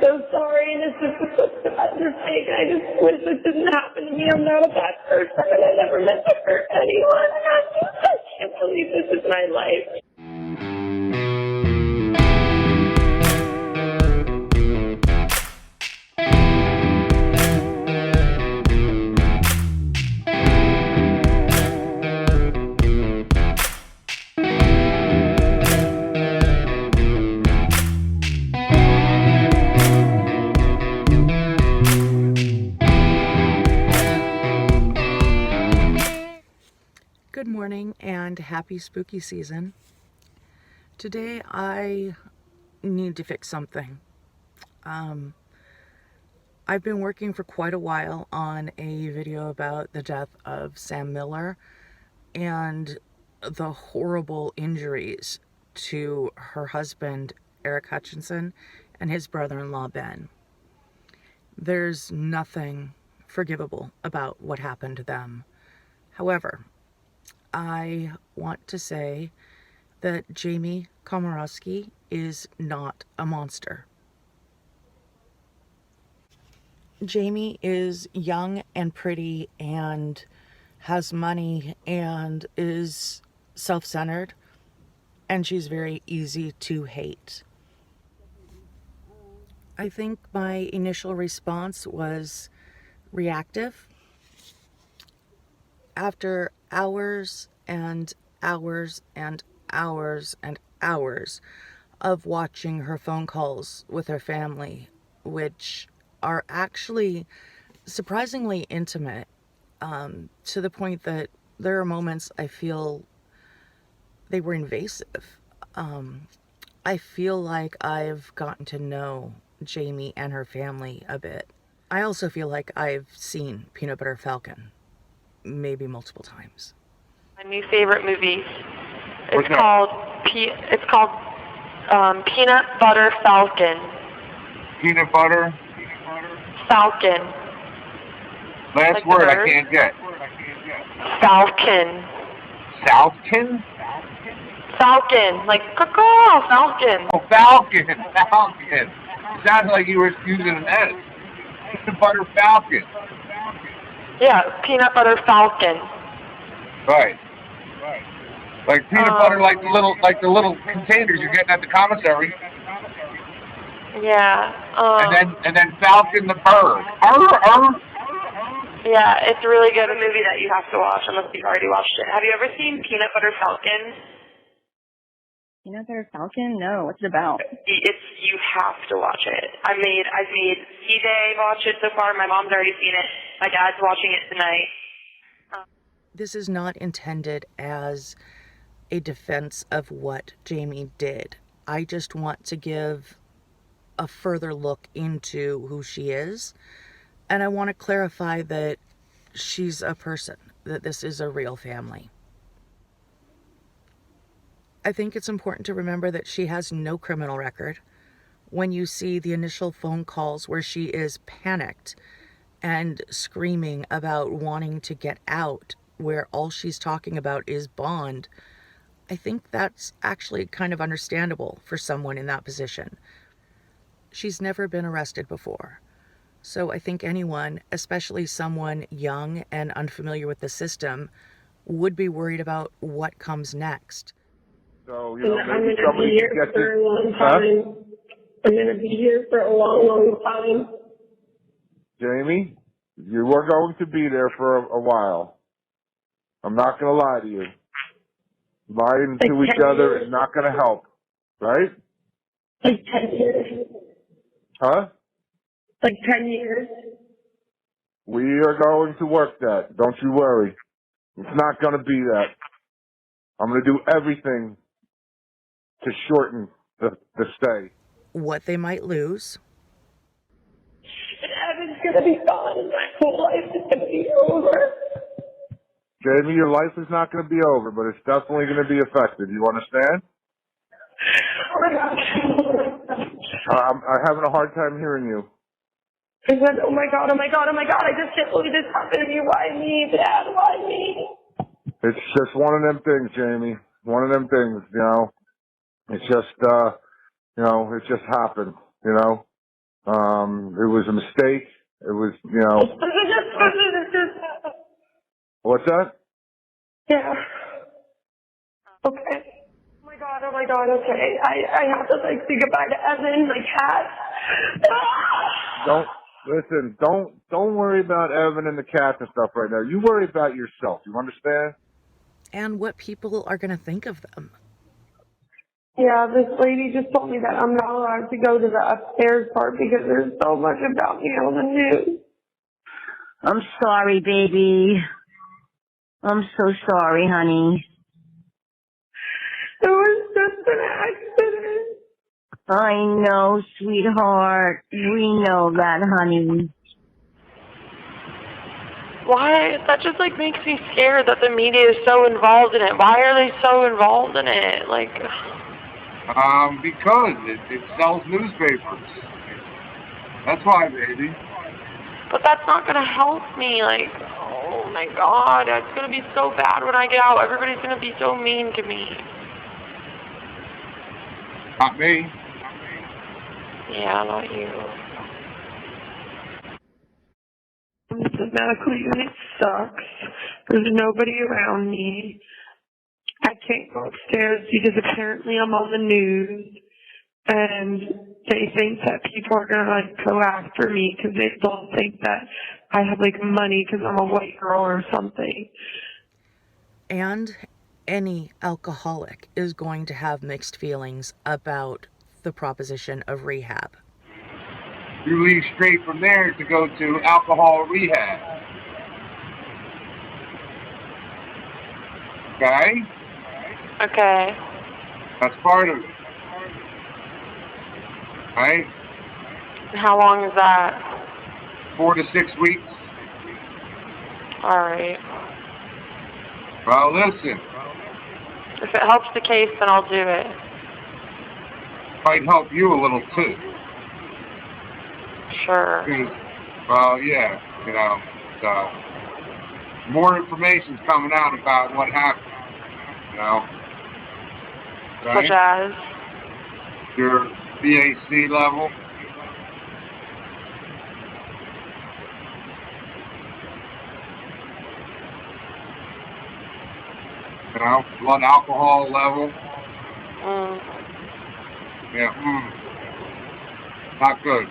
so sorry, and it's just such a bad mistake. I just wish it didn't happen to me. I'm not a bad person, and I never meant to hurt anyone. I can't believe this is my life. Good morning and happy spooky season. Today I need to fix something. I've been working for quite a while on a video about the death of Sam Miller and the horrible injuries to her husband, Eric Hutchinson, and his brother-in-law, Ben. There's nothing forgivable about what happened to them. However, I want to say that Jamie Komorowski is not a monster. Jamie is young and pretty and has money and is self-centered, and she's very easy to hate. I think my initial response was reactive. After hours and hours and hours and hours of watching her phone calls with her family, which are actually surprisingly intimate, to the point that there are moments I feel they were invasive. I feel like I've gotten to know Jamie and her family a bit. I also feel like I've seen Peanut Butter Falcon maybe multiple times. My new favorite movie. What's It's called Peanut Butter Falcon. Peanut butter? Falcon. Last Like the word I bird? can't get. Falcon. Falcon? Falcon. Like caw Falcon. Oh, Falcon. Falcon. Sounds like you were using an S. Peanut butter Falcon. Yeah, Peanut Butter Falcon. Right. Like peanut butter, like the little containers you're getting at the commissary. Yeah. And then Falcon the bird. Arr. Yeah, it's really good. A movie that you have to watch unless you've already watched it. Have you ever seen Peanut Butter Falcon? Peanut Butter Falcon? No, what's it about? You have to watch it. I've made CJ watch it so far. My mom's already seen it. My dad's watching it tonight. This is not intended as a defense of what Jamie did. I just want to give a further look into who she is, and I want to clarify that she's a person, that this is a real family. I think it's important to remember that she has no criminal record. When you see the initial phone calls where she is panicked and screaming about wanting to get out, where all she's talking about is bond, I think that's actually kind of understandable for someone in that position. She's never been arrested before. So I think anyone, especially someone young and unfamiliar with the system, would be worried about what comes next. So, I'm going to be here for a long time. I'm going to be here for a long, long time. Jamie, you are going to be there for a while. I'm not going to lie to you. Lying to each other is not going to help, right? Like 10 years. Huh? Like 10 years. We are going to work that. Don't you worry. It's not going to be that. I'm going to do everything to shorten the stay. What they might lose. Evan's going to be gone and my whole life is going to be over. Jamie, your life is not going to be over, but it's definitely going to be affected. You understand? Oh my gosh. I'm having a hard time hearing you. I said, oh my god, I just can't believe this happened to me. Why me, Dad? Why me? It's just one of them things, Jamie. One of them things, you know. It's just, it just happened, you know. It was a mistake. It was, what's that? Yeah. Okay. Oh my god, okay. I have to like say goodbye to Evan, my cat. Don't worry about Evan and the cats and stuff right now. You worry about yourself. You understand? And what people are going to think of them. Yeah, this lady just told me that I'm not allowed to go to the upstairs part because there's so much about me on the news. I'm sorry, baby. I'm so sorry, honey. It was just an accident. I know, sweetheart. We know that, honey. Why? That just like makes me scared that the media is so involved in it. Why are they so involved in it? Like, Because it sells newspapers. That's why, baby. but that's not gonna help me. Like, oh my god, it's gonna be so bad when I get out. Everybody's gonna be so mean to me. Not me. Yeah, not you. The medical unit sucks. There's nobody around me. I can't go upstairs because apparently I'm on the news. And they think that people are going to like go after me because they don't think that I have like money because I'm a white girl or something. And any alcoholic is going to have mixed feelings about the proposition of rehab. You leave straight from there to go to alcohol rehab. Okay? Okay. That's part of it. Right? How long is that? 4 to 6 weeks. Alright. Well, listen. If it helps the case, then I'll do it. Might help you a little too. Sure. Well, yeah, so more information's coming out about what happened, Right? Such as? Your BAC level. Blood alcohol level. Yeah, not good.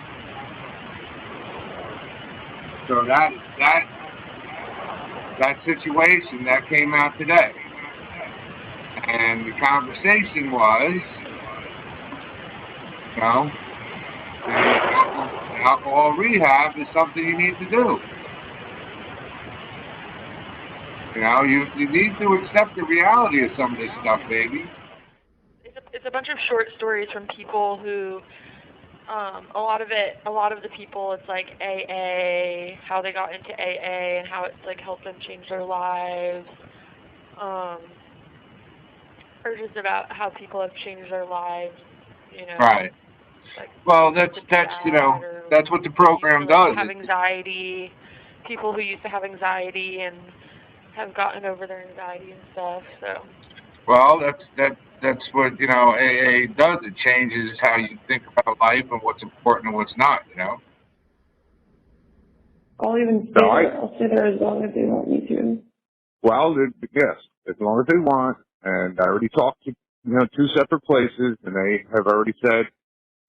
So that situation that came out today, and the conversation was, alcohol rehab is something you need to do. You need to accept the reality of some of this stuff, baby. It's a bunch of short stories from people who, a lot of the people, it's like AA, how they got into AA and how it's like helped them change their lives, or just about how people have changed their lives, Right. Like, well, that's what the program does. Have anxiety, people who used to have anxiety and have gotten over their anxiety and stuff. So. Well, that's what AA does. It changes how you think about life and what's important and what's not. I'll even stay there. I'll stay there as long as they want me to. Well, yes, as long as they want. And I already talked to 2 separate places, and they have already said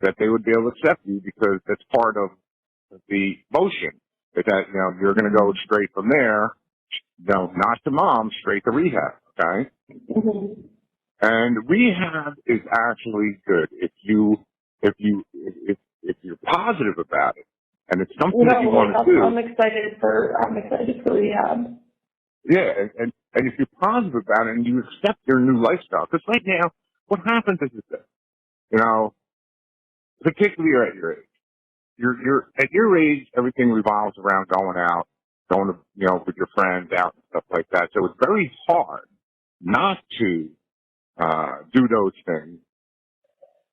that they would be able to accept you because that's part of the motion. That you're going to go straight from there, not to mom, straight to rehab. Okay. Mm-hmm. And rehab is actually good if you're positive about it, and it's something that you want to do. I'm excited for rehab. Yeah, and if you're positive about it and you accept your new lifestyle, because right now, what happens is this, particularly at your age, you're at your age, everything revolves around going out, going to with your friends out and stuff like that. So it's very hard not to do those things,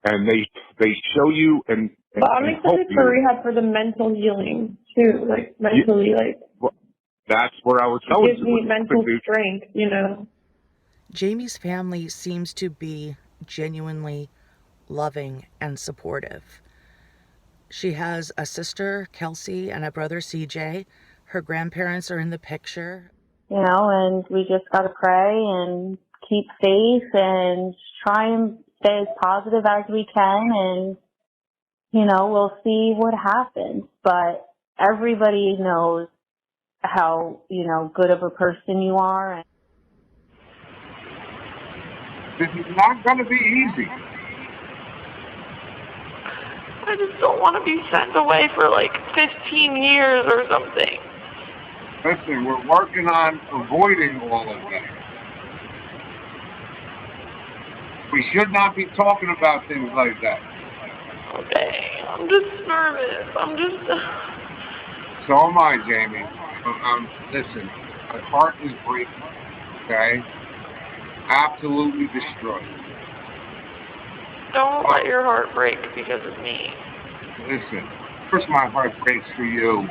and they show you and but I'm excited for rehab for the mental healing too, like mentally, well, that's where I was going. Gives me mental strength, Jamie's family seems to be genuinely loving and supportive. She has a sister, Kelsey, and a brother, CJ. Her grandparents are in the picture. And we just got to pray and keep faith and try and stay as positive as we can, and, we'll see what happens. But everybody knows how, good of a person you are. And This is not going to be easy. I just don't want to be sent away for like 15 years or something. Listen, we're working on avoiding all of that. We should not be talking about things like that. Okay, I'm just nervous. So am I, Jamie. Listen, my heart is breaking, okay? Absolutely destroyed. Don't let your heart break because of me. Listen, first my heart breaks for you.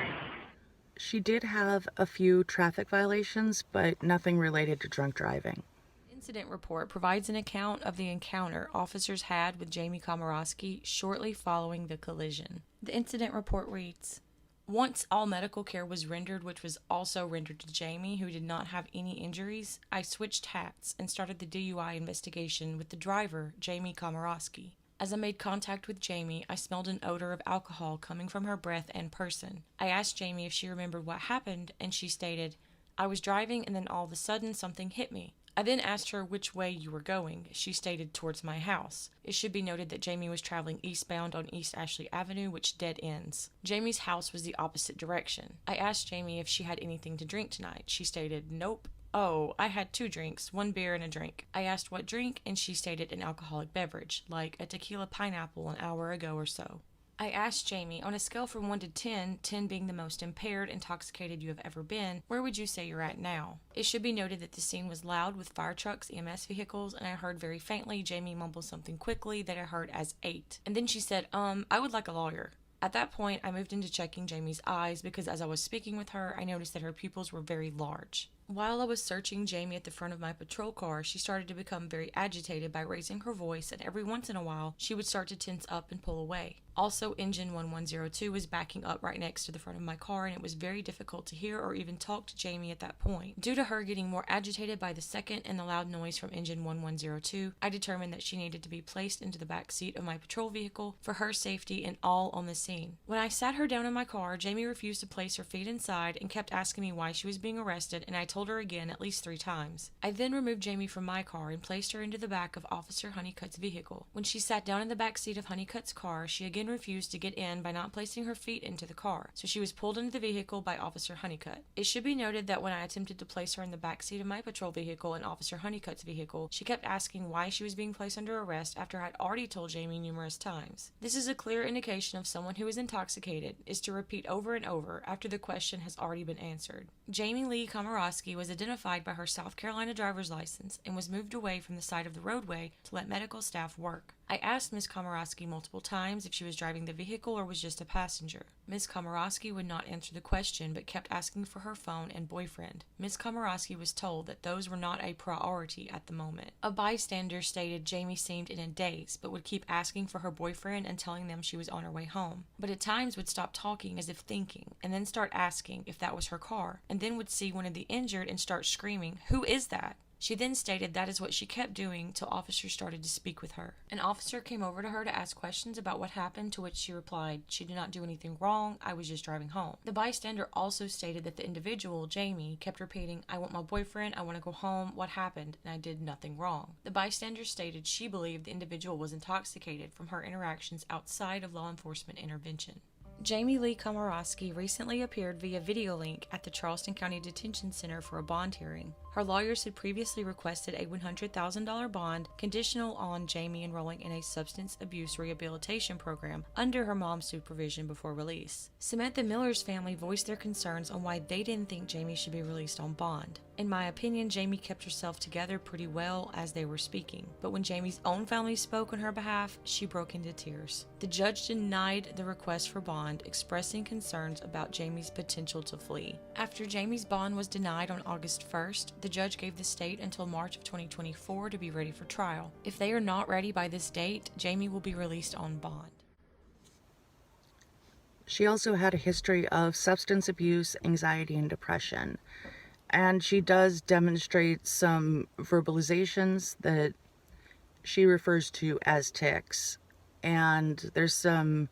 She did have a few traffic violations, but nothing related to drunk driving. The incident report provides an account of the encounter officers had with Jamie Komorowski shortly following the collision. The incident report reads, "Once all medical care was rendered, which was also rendered to Jamie, who did not have any injuries, I switched hats and started the DUI investigation with the driver, Jamie Komorowski. As I made contact with Jamie, I smelled an odor of alcohol coming from her breath and person. I asked Jamie if she remembered what happened, and she stated, 'I was driving and then all of a sudden something hit me.' I then asked her which way you were going. She stated towards my house. It should be noted that Jamie was traveling eastbound on East Ashley Avenue, which dead ends. Jamie's house was the opposite direction. I asked Jamie if she had anything to drink tonight. She stated, 'Nope.' Oh, I had 2 drinks, 1 beer and a drink. I asked what drink, and she stated an alcoholic beverage, like a tequila pineapple an hour ago or so. I asked Jamie, on a scale from 1 to 10, 10 being the most impaired, intoxicated you have ever been, where would you say you're at now? It should be noted that the scene was loud with fire trucks, EMS vehicles, and I heard very faintly Jamie mumble something quickly that I heard as 8. And then she said, I would like a lawyer. At that point, I moved into checking Jamie's eyes because as I was speaking with her, I noticed that her pupils were very large. While I was searching Jamie at the front of my patrol car, she started to become very agitated by raising her voice, and every once in a while, she would start to tense up and pull away. Also, engine 1102 was backing up right next to the front of my car, and it was very difficult to hear or even talk to Jamie at that point. Due to her getting more agitated by the second and the loud noise from engine 1102, I determined that she needed to be placed into the back seat of my patrol vehicle for her safety and all on the scene. When I sat her down in my car, Jamie refused to place her feet inside and kept asking me why she was being arrested, and I told her again at least 3 times. I then removed Jamie from my car and placed her into the back of Officer Honeycutt's vehicle. When she sat down in the back seat of Honeycutt's car, she again refused to get in by not placing her feet into the car, so she was pulled into the vehicle by Officer Honeycutt. It should be noted that when I attempted to place her in the back seat of my patrol vehicle and Officer Honeycutt's vehicle, she kept asking why she was being placed under arrest after I had already told Jamie numerous times. This is a clear indication of someone who is intoxicated, is to repeat over and over after the question has already been answered. Jamie Lee Komorowski was identified by her South Carolina driver's license and was moved away from the side of the roadway to let medical staff work. I asked Ms. Komorowski multiple times if she was driving the vehicle or was just a passenger. Ms. Komorowski would not answer the question but kept asking for her phone and boyfriend. Ms. Komorowski was told that those were not a priority at the moment. A bystander stated Jamie seemed in a daze but would keep asking for her boyfriend and telling them she was on her way home, but at times would stop talking as if thinking and then start asking if that was her car, and then would see one of the injured and start screaming, "Who is that?" She then stated that is what she kept doing till officers started to speak with her. An officer came over to her to ask questions about what happened, to which she replied, "She did not do anything wrong, I was just driving home." The bystander also stated that the individual, Jamie, kept repeating, "I want my boyfriend, I want to go home, what happened? And I did nothing wrong." The bystander stated she believed the individual was intoxicated from her interactions outside of law enforcement intervention. Jamie Lee Komorowski recently appeared via video link at the Charleston County Detention Center for a bond hearing. Her lawyers had previously requested a $100,000 bond conditional on Jamie enrolling in a substance abuse rehabilitation program under her mom's supervision before release. Samantha Miller's family voiced their concerns on why they didn't think Jamie should be released on bond. In my opinion, Jamie kept herself together pretty well as they were speaking, but when Jamie's own family spoke on her behalf, she broke into tears. The judge denied the request for bond, expressing concerns about Jamie's potential to flee. After Jamie's bond was denied on August 1st, the judge gave the state until March of 2024 to be ready for trial. If they are not ready by this date, Jamie will be released on bond. She also had a history of substance abuse, anxiety, and depression. And she does demonstrate some verbalizations that she refers to as tics. And there's some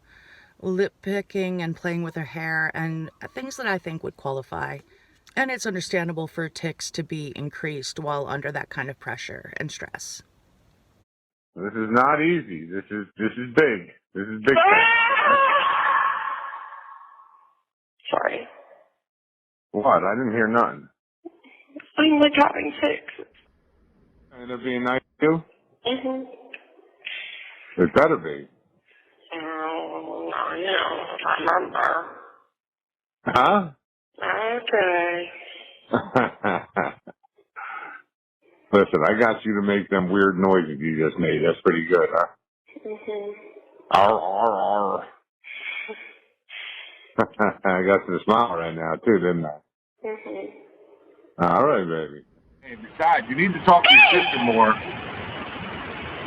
lip picking and playing with her hair and things that I think would qualify. And it's understandable for tics to be increased while under that kind of pressure and stress. This is not easy. This is big. This is big. Sorry. What? I didn't hear nothing. I'm like having tics. And they're being nice to you? Mm-hmm. It better be. Oh, no, you don't remember. Huh? Okay. Listen, I got you to make them weird noises you just made. That's pretty good, huh? Mm-hmm. Arr, arr, arr. I got you to smile right now, too, didn't I? Mm-hmm. All right, baby. Hey, besides, you need to talk to your sister more.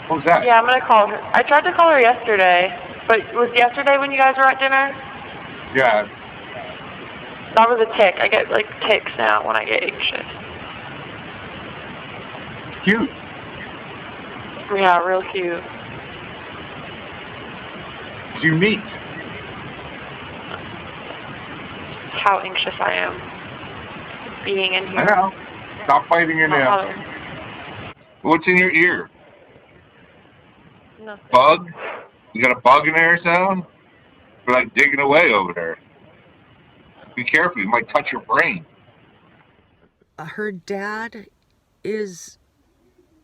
What was that? Yeah, I'm gonna call her. I tried to call her yesterday, but was yesterday when you guys were at dinner? Yeah. That was a tic. I get like tics now when I get anxious. Cute. Yeah, real cute. It's unique. How anxious I am being in here. I know. Stop biting your nails. What's in your ear? Nothing. Bug? You got a bug in there or something? You're like digging away over there. Be careful, you might touch your brain. Her dad is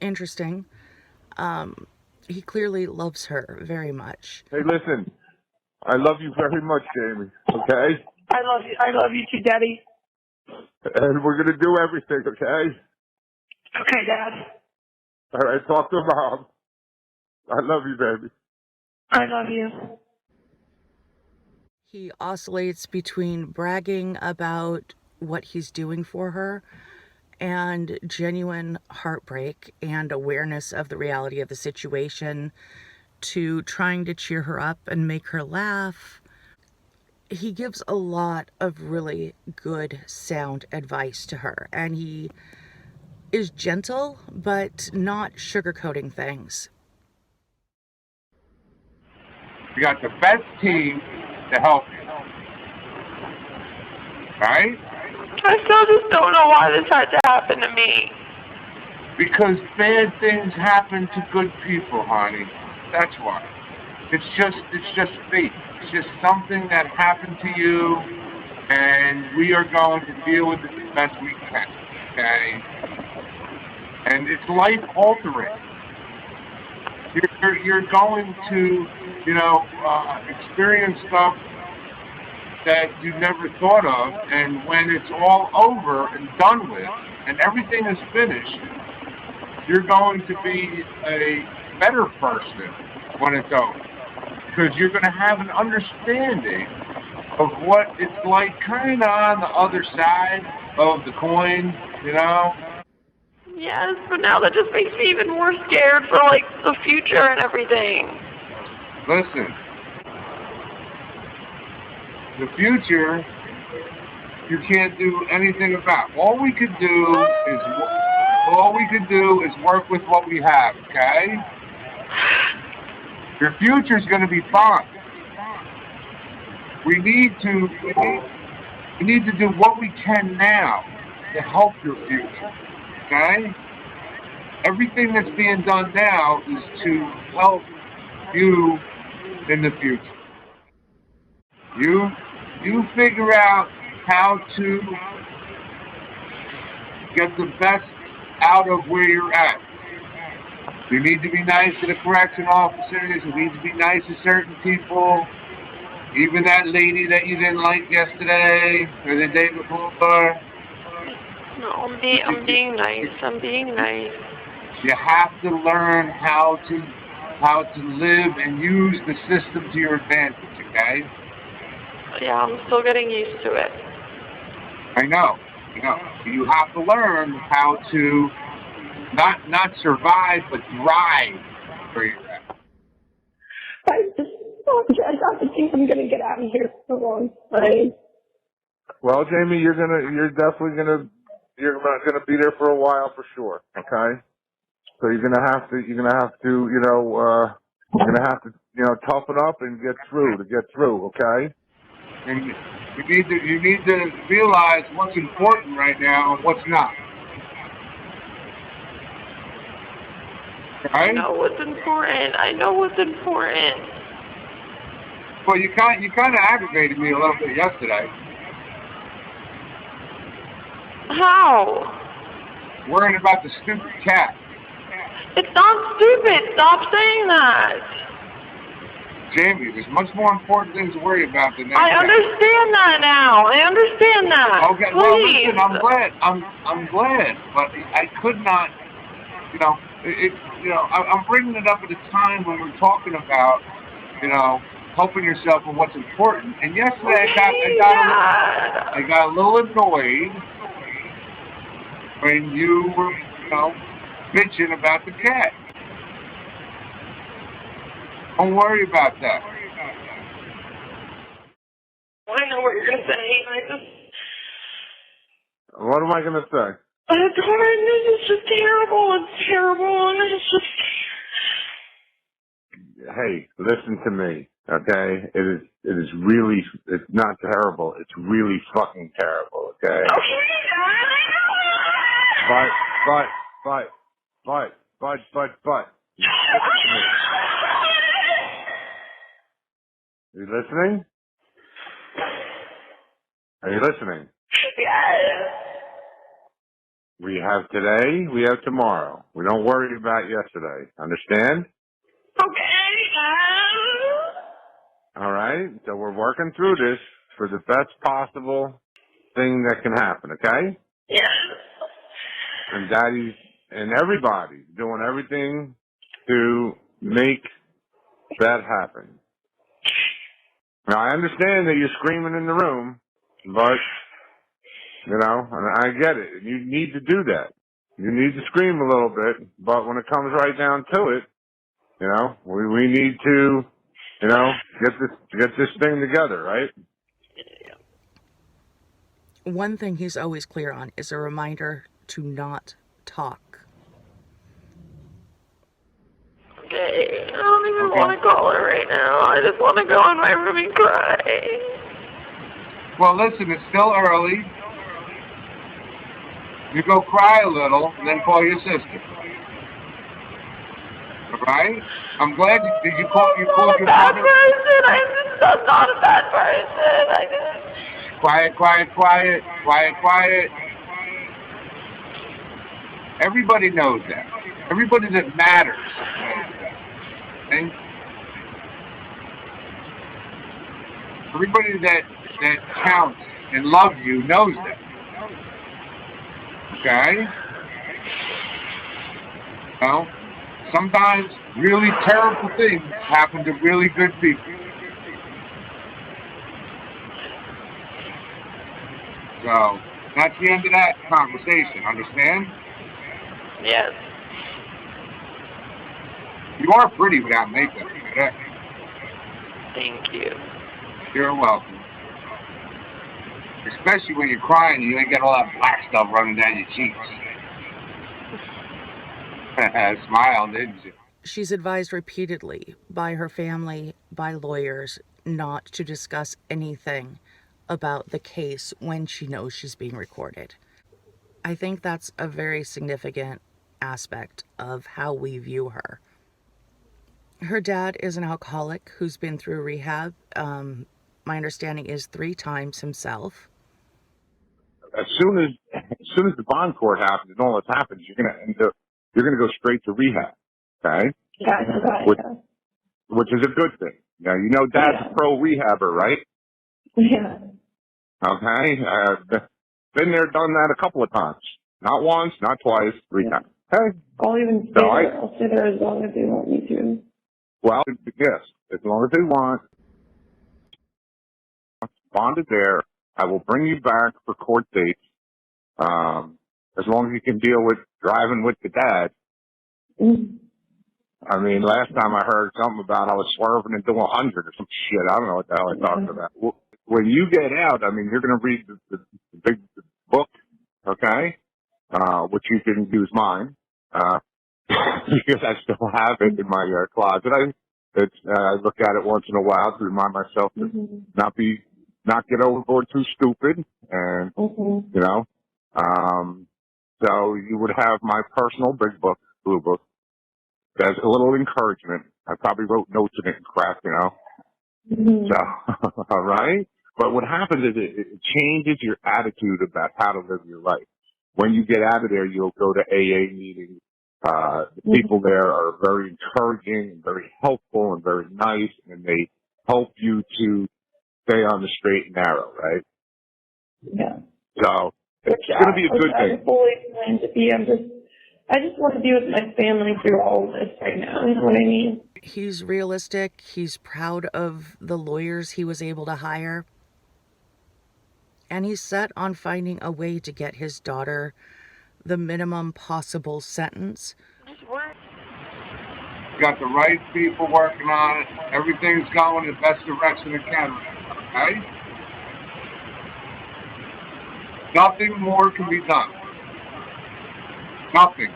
interesting. He clearly loves her very much. Hey, listen. I love you very much, Jamie. Okay? I love you too, Daddy. And we're going to do everything, okay? Okay, Dad. All right, talk to Mom. I love you, baby. I love you. He oscillates between bragging about what he's doing for her and genuine heartbreak and awareness of the reality of the situation, to trying to cheer her up and make her laugh. He gives a lot of really good, sound advice to her, and he is gentle, but not sugarcoating things. You got the best team to help you. Right? I still just don't know why this had to happen to me. Because bad things happen to good people, honey. That's why. It's just fate. It's just something that happened to you, and we are going to deal with it the best we can, okay? And it's life altering. You're going to, experience stuff that you never thought of, and when it's all over and done with, and everything is finished, you're going to be a better person when it's over. Because you're going to have an understanding of what it's like kind of on the other side of the coin, Yes, but now that just makes me even more scared for, the future and everything. Listen, the future, you can't do anything about. All we could do is work with what we have, okay? Your future's going to be fine. We need to do what we can now to help your future, okay? Everything that's being done now is to help you in the future. You figure out how to get the best out of where you're at. You need to be nice to the correction officers. You need to be nice to certain people. Even that lady that you didn't like yesterday or the day before. No, I'm being nice. I'm being nice. You have to learn how to live and use the system to your advantage, okay? Yeah, I'm still getting used to it. I know. You have to learn how to not survive, but thrive where you're at. I don't think I'm gonna get out of here for a long time. Well, Jamie, you're definitely you're not gonna be there for a while for sure. Okay. So you're gonna have to, toughen up and get through. Okay. And you need to realize what's important right now and what's not. I Right? know what's important. Well, you kind of aggravated me a little bit yesterday. How? Worrying about the stupid cat. It's not stupid. Stop saying that. Jamie, there's much more important things to worry about than that. I understand that now. I understand that. Okay, Please. well, listen, I'm glad, but I could not, I'm bringing it up at a time when we're talking about, helping yourself with what's important. And yesterday I got a little annoyed when you were, bitching about the cat. Don't worry about that. I know what you're gonna say. What am I gonna say? It's hard. This is just terrible. It's terrible, and it's just. Hey, listen to me, okay? It is really, it's not terrible. It's really fucking terrible, okay? But. Listen to me. Are you listening? Are you listening? Yes. We have today, we have tomorrow. We don't worry about yesterday. Understand? Okay. All right? So we're working through this for the best possible thing that can happen, okay? Yes. And Daddy's and everybody's doing everything to make that happen. Now, I understand that you're screaming in the room, but, and I get it. You need to do that. You need to scream a little bit, but when it comes right down to it, we need to, get this thing together, right? One thing he's always clear on is a reminder to not talk. Okay. I don't even want to call her right now. I just want to go in my room and cry. Well, listen, it's still early. You go cry a little, and then call your sister. All right? I'm glad you called your mother. I'm not a bad person. Quiet. Everybody knows that. Everybody that matters knows that. Okay? Everybody that counts and loves you knows that. Okay? Well, sometimes really terrible things happen to really good people. So, that's the end of that conversation, understand? Yes. You are pretty without makeup, correct? Thank you. You're welcome. Especially when you're crying and you ain't got all that black stuff running down your cheeks. Smile, didn't you? She's advised repeatedly by her family, by lawyers, not to discuss anything about the case when she knows she's being recorded. I think that's a very significant aspect of how we view her. Her dad is an alcoholic who's been through rehab. My understanding is 3 times himself. As soon as the bond court happens and all this happens, you're gonna go straight to rehab, okay? Which is a good thing. Now Dad's a pro rehabber, right? Yeah. Okay, been there, done that a couple of times. Not once, not twice, 3 times. Okay. I'll even stay there. I'll stay there as long as they want me to. Well, yes, as long as they want. Bonded there. I will bring you back for court dates. As long as you can deal with driving with the dad. Mm-hmm. I mean, last time I heard something about I was swerving into 100 or some shit. I don't know what the hell I talked about. When you get out, I mean, you're going to read the big book, okay? Which you can use mine, because I still have it in my closet. I look at it once in a while to remind myself to not get overboard too stupid, and you know. So you would have my personal big book, blue book. There's a little encouragement. I probably wrote notes in it and crap, you know. So, all right. But what happens is it changes your attitude about how to live your life. When you get out of there, you'll go to AA meetings. The people there are very encouraging and very helpful and very nice, and they help you to stay on the straight and narrow, right? Yeah. So it's going to be a good thing. I fully plan to be. I just want to be with my family through all of this right now. You know what I mean? He's realistic. He's proud of the lawyers he was able to hire. And he's set on finding a way to get his daughter the minimum possible sentence. Got the right people working on it. Everything's going in the best direction it can. Okay? Nothing more can be done. Nothing.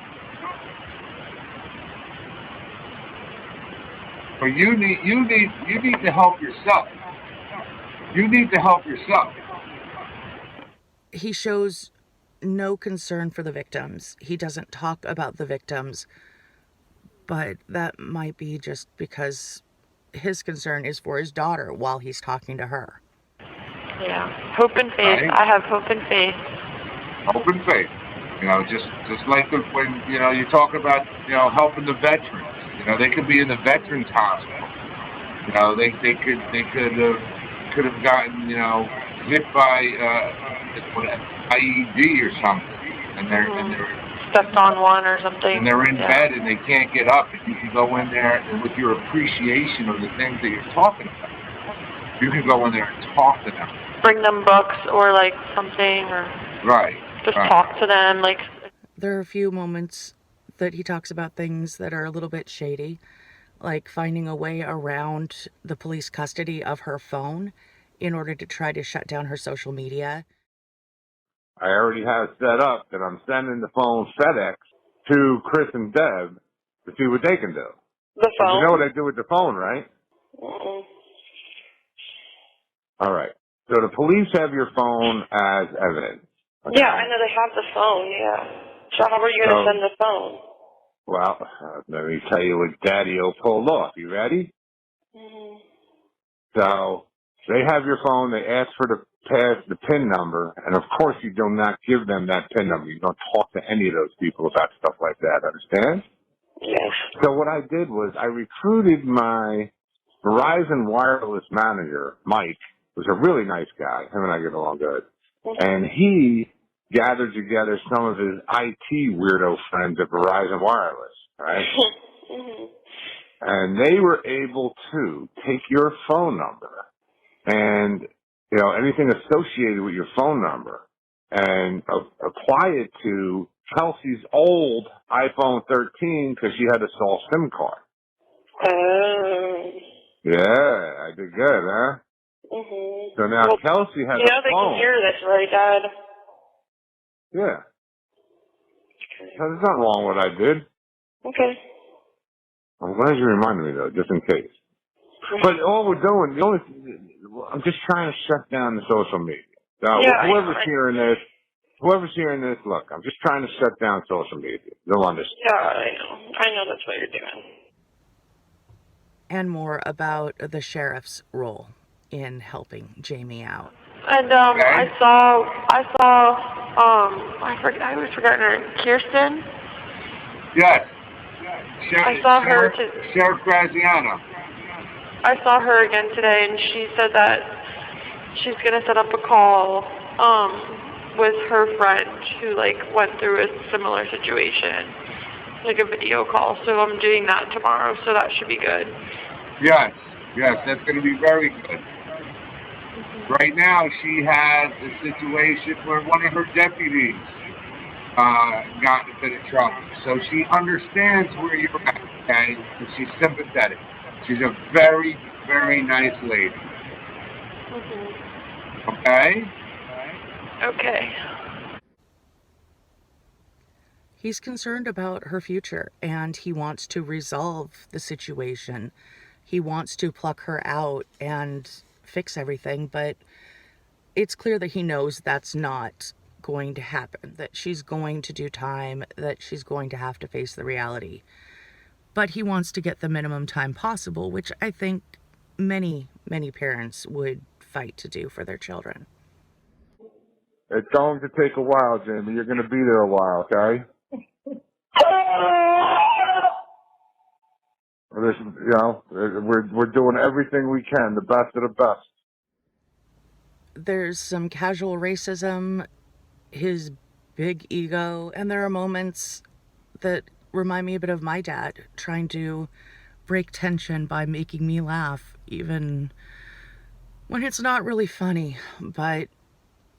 But you need to help yourself. You need to help yourself. He shows no concern for the victims. He doesn't talk about the victims, but that might be just because his concern is for his daughter while he's talking to her. Yeah, hope and faith. Right. I have hope and faith. Hope and faith. You know, just like when you know you talk about helping the veterans. You know, they could be in the veterans hospital. You know, they could have gotten hit by IED or something, and they're stepped on one or something. And they're in bed and they can't get up. And you can go in there with your appreciation of the things that you're talking about. You can go in there and talk to them. Bring them books or like something, or just talk to them. Like, there are a few moments that he talks about things that are a little bit shady, like finding a way around the police custody of her phone in order to try to shut down her social media. I already have set up that I'm sending the phone FedEx to Chris and Deb to see what they can do. The phone? You know what I do with the phone, right? All right. So the police have your phone as evidence. Okay? Yeah, I know they have the phone, yeah. So how are you going to send the phone? Well, let me tell you what Daddy-O pulled off. You ready? So they have your phone. They ask for the PIN number, and of course you do not give them that PIN number. You don't talk to any of those people about stuff like that. Understand? Yes. So what I did was I recruited my Verizon wireless manager, Mike, who's a really nice guy. Him and I get along good. And he gathered together some of his IT weirdo friends at Verizon Wireless, right? And they were able to take your phone number and, anything associated with your phone number and apply it to Kelsey's old iPhone 13 because she had a Saul SIM card. Yeah, I did good, huh? So now Kelsey has a phone. They can hear this, right, Dad? Yeah. So there's nothing wrong with what I did. Okay. I'm glad you reminded me, though, just in case. But all we're doing, I'm just trying to shut down the social media. Now, whoever's hearing this, look, I'm just trying to shut down social media. They'll understand. Yeah, I know that's what you're doing. And more about the sheriff's role in helping Jamie out. And I was forgetting her name. Kirsten? Yes. I saw her Sheriff Graziano. I saw her again today, and she said that she's going to set up a call with her friend who, went through a similar situation, like a video call. So I'm doing that tomorrow, so that should be good. Yes, that's going to be very good. Right now, she has a situation where one of her deputies got into the trouble. So she understands where you're at, okay? And she's sympathetic. She's a very, very nice lady. Okay? Okay. He's concerned about her future, and he wants to resolve the situation. He wants to pluck her out and fix everything, but it's clear that he knows that's not going to happen, that she's going to do time, that she's going to have to face the reality. But he wants to get the minimum time possible, which I think many, many parents would fight to do for their children. It's going to take a while, Jamie. You're going to be there a while, okay? We're doing everything we can, the best of the best. There's some casual racism, his big ego, and there are moments that remind me a bit of my dad, trying to break tension by making me laugh, even when it's not really funny, but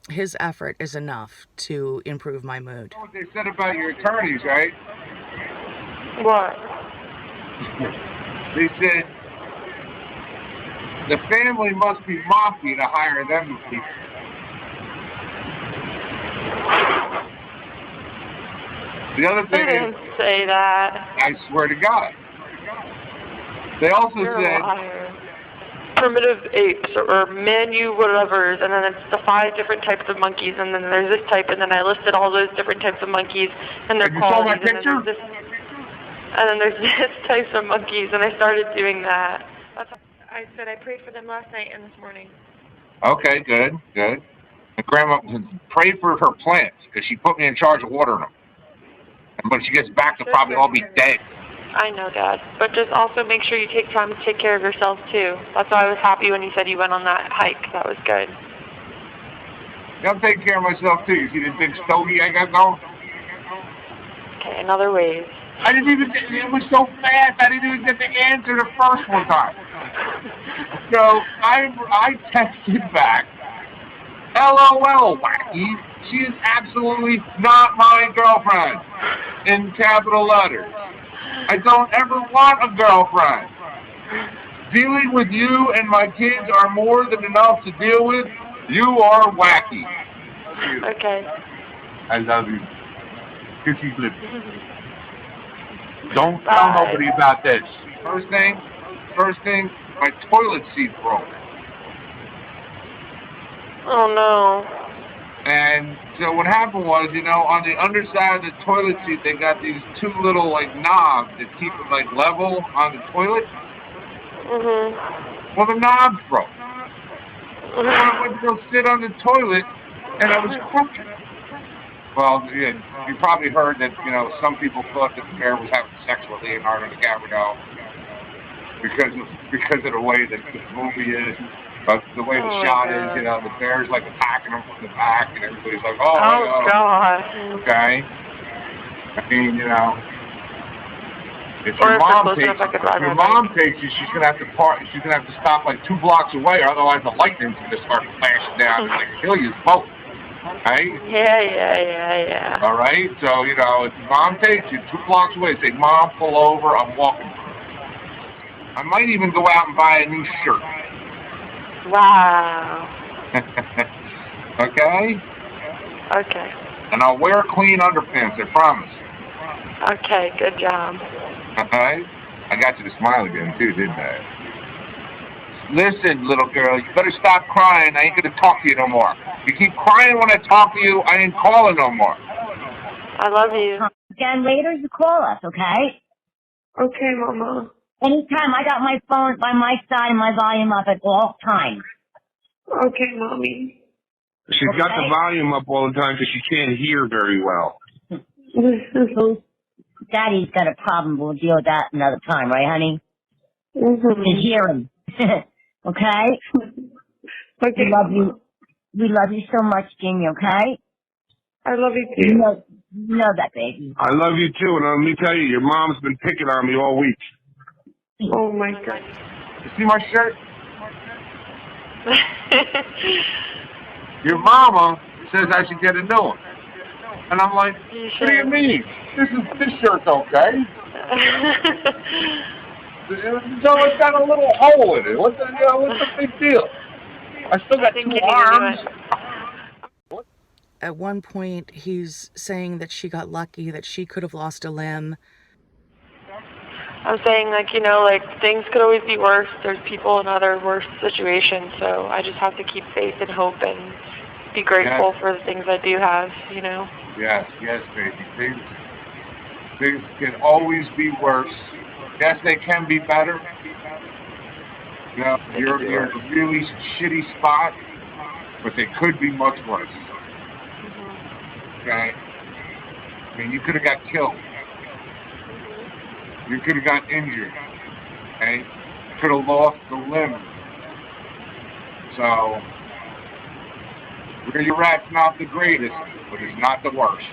his effort is enough to improve my mood. What they said about your attorneys, right? What? They said the family must be mafia to hire them to people. The other They thing didn't is, say that. I swear to God. They also You're a said, liar. Primitive apes or manu whatevers, and then it's the 5 different types of monkeys, and then there's this type, and then I listed all those different types of monkeys and their have you saw my qualities, picture? and then there's this types of monkeys, and I started doing that. That's what I said I prayed for them last night and this morning. okay, good, good. And Grandma prayed for her plants because she put me in charge of watering them. And when she gets back, they'll probably all be dead. I know, Dad. But just also make sure you take time to take care of yourself, too. That's why I was happy when you said you went on that hike. That was good. Yeah, I'm taking care of myself, too. You see this big stogie I got going? Okay, in other ways. I didn't even, it was so fast, I didn't even get the answer the first one time. So I texted back, LOL, wacky. She is absolutely not my girlfriend, in capital letters. I don't ever want a girlfriend. Dealing with you and my kids are more than enough to deal with. You are wacky. Okay. I love you. Kissy lips. Don't tell nobody about this. First thing, my toilet seat broke. Oh, no. And so what happened was, on the underside of the toilet seat, they got these 2 little, knobs that keep it, level on the toilet. Well, the knobs broke. So I went to go sit on the toilet, and I was crooked. Well, yeah, you probably heard that, some people thought that the bear was having sex with Leonardo DiCaprio because of the way that the movie is. But the way the shot is, the bear's attacking him from the back, and everybody's like, oh God. Okay. I mean, if your mom takes you, she's gonna have to She's gonna have to stop 2 blocks away, or otherwise the lightning's gonna start flashing down and kill you both. Right? Yeah. All right. So if your mom takes you 2 blocks away, say, Mom, pull over. I'm walking. I might even go out and buy a new shirt. Wow. Okay? Okay. And I'll wear clean underpants, I promise. Okay, good job. Alright? I got you to smile again, too, didn't I? Listen, little girl, you better stop crying. I ain't gonna talk to you no more. You keep crying when I talk to you, I ain't calling no more. I love you. Again, later you call us, okay? Okay, Mama. Anytime. I got my phone by my side and my volume up at all times. Okay, Mommy. She's got the volume up all the time because she can't hear very well. Daddy's got a problem. We'll deal with that another time, right, honey? His hearing. Okay? Okay. We love you. We love you so much, Jimmy, okay? I love you too. You know that, baby. I love you too, and let me tell you, your mom's been picking on me all week. Oh my God. You see my shirt? Your mama says I should get a new one. And I'm like, what do you mean? This shirt's okay. So it's got a little hole in it. What's the big deal? I still got 2 arms. At one point, he's saying that she got lucky, that she could have lost a limb. I'm saying, like, you know, like, things could always be worse. There's people in other worse situations, so I just have to keep faith and hope and be grateful for the things I do have, you know? Yes, baby. Things can always be worse. Yes, they can be better. You know, you're in a really shitty spot, but they could be much worse. Okay? I mean, you could have got killed. You could have got injured. Okay? You could have lost a limb. So, where you're at's not the greatest, but it's not the worst.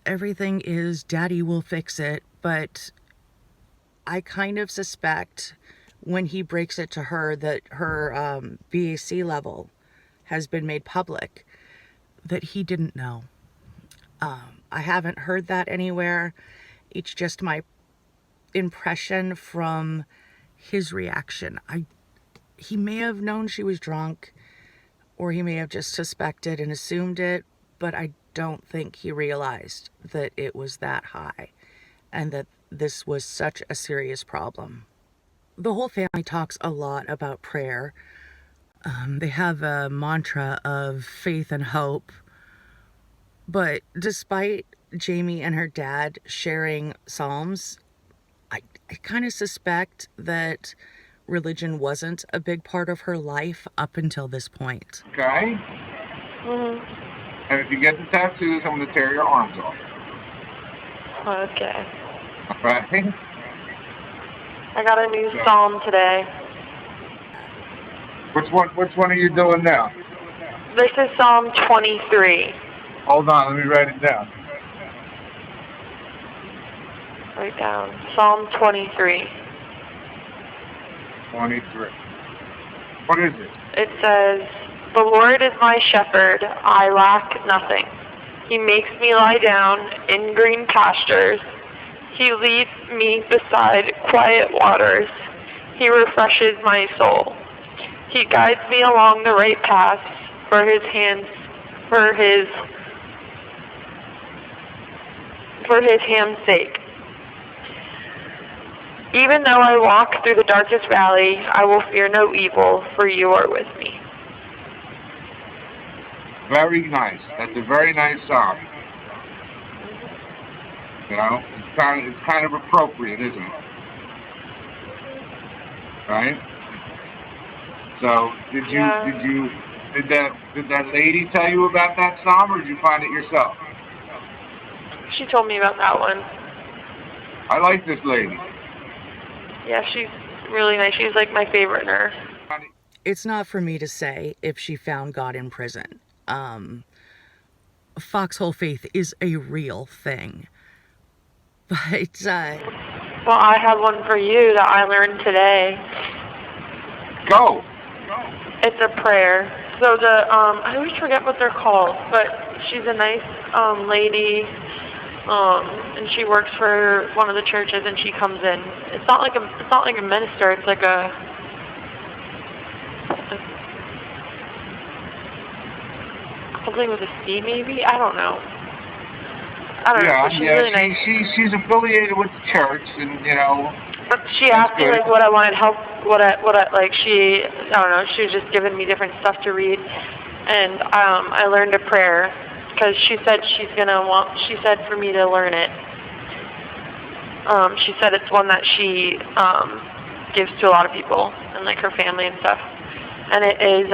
Everything is daddy will fix it, but I kind of suspect when he breaks it to her that her BAC level has been made public, that he didn't know. I haven't heard that anywhere. It's just my impression from his reaction. He may have known she was drunk, or he may have just suspected and assumed it, but I don't think he realized that it was that high and that this was such a serious problem. The whole family talks a lot about prayer. They have a mantra of faith and hope. But despite Jamie and her dad sharing psalms, I kind of suspect that religion wasn't a big part of her life up until this point. Okay? And if you get the tattoos, I'm going to tear your arms off. Okay. Right? I got a new psalm today. Which one are you doing now? This is Psalm 23. Hold on, let me write it down. Write down. Psalm 23. 23. What is it? It says, "The Lord is my shepherd, I lack nothing. He makes me lie down in green pastures. He leads me beside quiet waters. He refreshes my soul. He guides me along the right path for his hand's sake. Even though I walk through the darkest valley, I will fear no evil, for you are with me." Very nice. That's a very nice song. You know, it's kind of appropriate, isn't it? Right? So, did that lady tell you about that psalm, or did you find it yourself? She told me about that one. I like this lady. Yeah, she's really nice. She's like my favorite nurse. It's not for me to say if she found God in prison. Foxhole faith is a real thing. But, well, I have one for you that I learned today. Go! It's a prayer. So I always forget what they're called, but she's a nice lady, and she works for one of the churches, and she comes in. It's not like a minister. It's like something with a C, maybe. I don't know. Yeah, she's really nice. She's affiliated with the church, and you know. But she asked me like what I wanted help. She was just giving me different stuff to read, and I learned a prayer because she said she said for me to learn it. She said it's one that she gives to a lot of people and like her family and stuff, and it is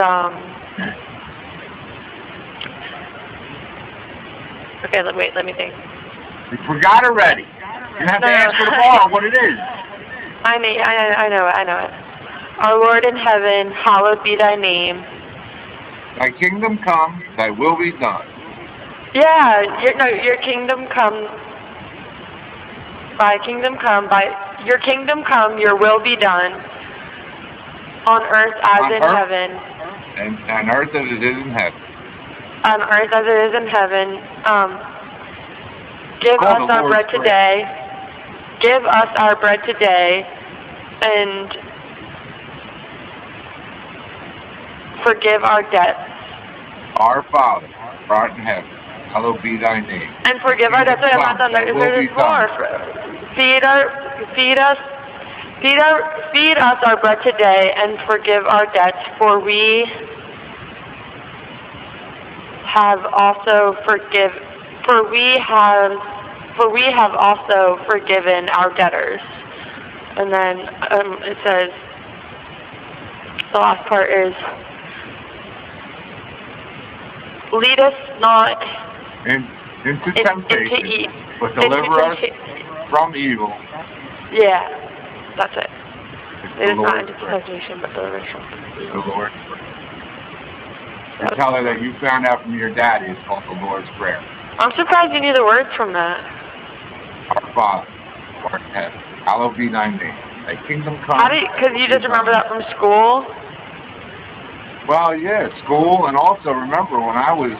okay. Wait, let me think. You forgot already. You have to ask her tomorrow what it is. I know it. Our Lord in heaven, hallowed be thy name. Thy kingdom come, thy will be done. Yeah, your kingdom come. Your kingdom come, your will be done. On earth as in heaven. And on earth as it is in heaven. on earth as it is in heaven. Give us our bread today. Give us our bread today, and forgive our debts. Our Father, who art in heaven, hallowed be thy name. And forgive our debts. I'm not done. There's more. Feed us our bread today, and forgive our debts, for we have also forgiven our debtors. And then it says, the last part is, lead us not into temptation, but deliver us from evil. Yeah, that's it. It is not into temptation, but deliver us from evil. The Lord's Prayer. And tell her that you found out from your daddy it's called the Lord's Prayer. I'm surprised you knew the words from that. Our Father, who art in heaven, hallowed be thy name. Thy kingdom come. Because you just remember that from school? Well, yeah, school, and also remember when I was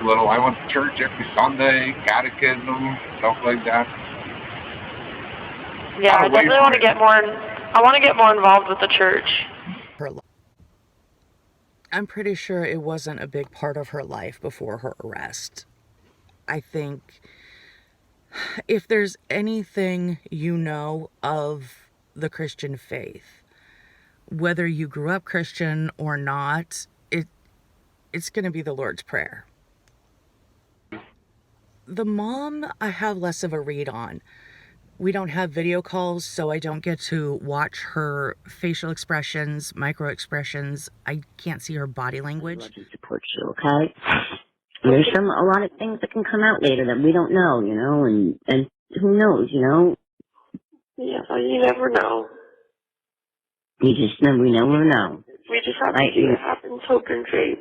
little, I went to church every Sunday, catechism, stuff like that. Yeah, I definitely want to get more. I want to get more involved with the church. I'm pretty sure it wasn't a big part of her life before her arrest. I think if there's anything you know of the Christian faith, whether you grew up Christian or not, it's going to be the Lord's Prayer. The mom, I have less of a read on. We don't have video calls, so I don't get to watch her facial expressions, micro expressions. I can't see her body language. I'd love to support you, okay? There's a lot of things that can come out later that we don't know, you know, and who knows, you know? Yeah, you never know. We never know. We just have to see what happens, hope and faith.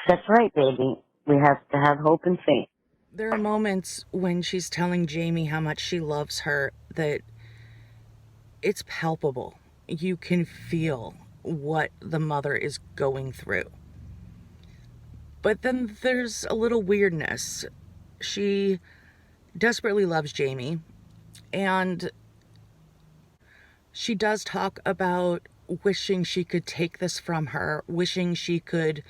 That's right, baby. We have to have hope and faith. There are moments when she's telling Jamie how much she loves her that it's palpable. You can feel what the mother is going through. But then there's a little weirdness. She desperately loves Jamie, and she does talk about wishing she could take this from her, wishing she could,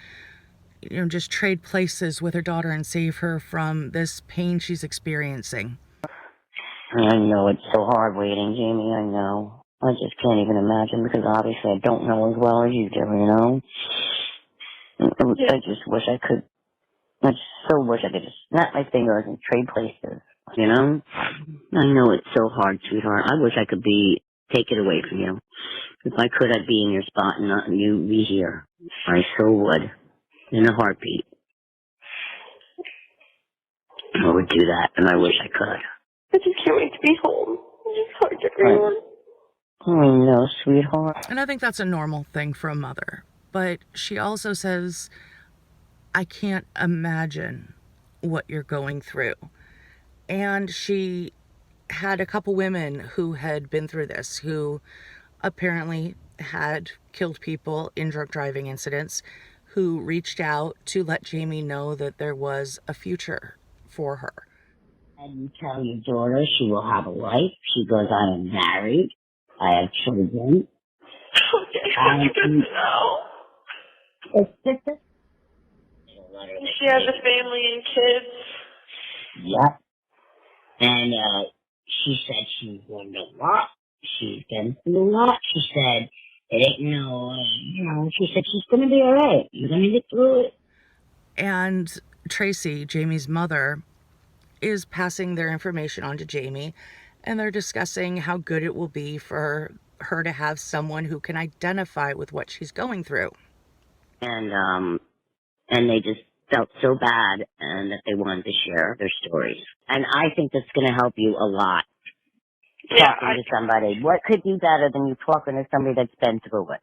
just trade places with her daughter and save her from this pain she's experiencing. I know it's so hard waiting, Jamie, I know. I just can't even imagine because obviously I don't know as well as you do, you know? I just wish I could, I so wish I could just snap my fingers and trade places, you know? I know it's so hard, sweetheart. I wish I could take it away from you. If I could, I'd be in your spot and not you be here. I so would. In a heartbeat. I would do that, and I wish I could. I just can't wait to be home. It's hard to everyone. I know, sweetheart. And I think that's a normal thing for a mother. But she also says, I can't imagine what you're going through. And she had a couple women who had been through this, who apparently had killed people in drunk driving incidents, who reached out to let Jamie know that there was a future for her. And you tell your daughter she will have a life. She goes, I am married. I have children. Okay, that's good to know. It's just a... She has a family and kids. Yep. And she said she's learned a lot. She's been through a lot. She said, it ain't she said she's going to be all right. You're going to get through it. And Tracy, Jamie's mother, is passing their information on to Jamie, and they're discussing how good it will be for her to have someone who can identify with what she's going through. And they just felt so bad and that they wanted to share their stories. And I think that's going to help you a lot. Talking to somebody. What could be better than you talking to somebody that's been through it?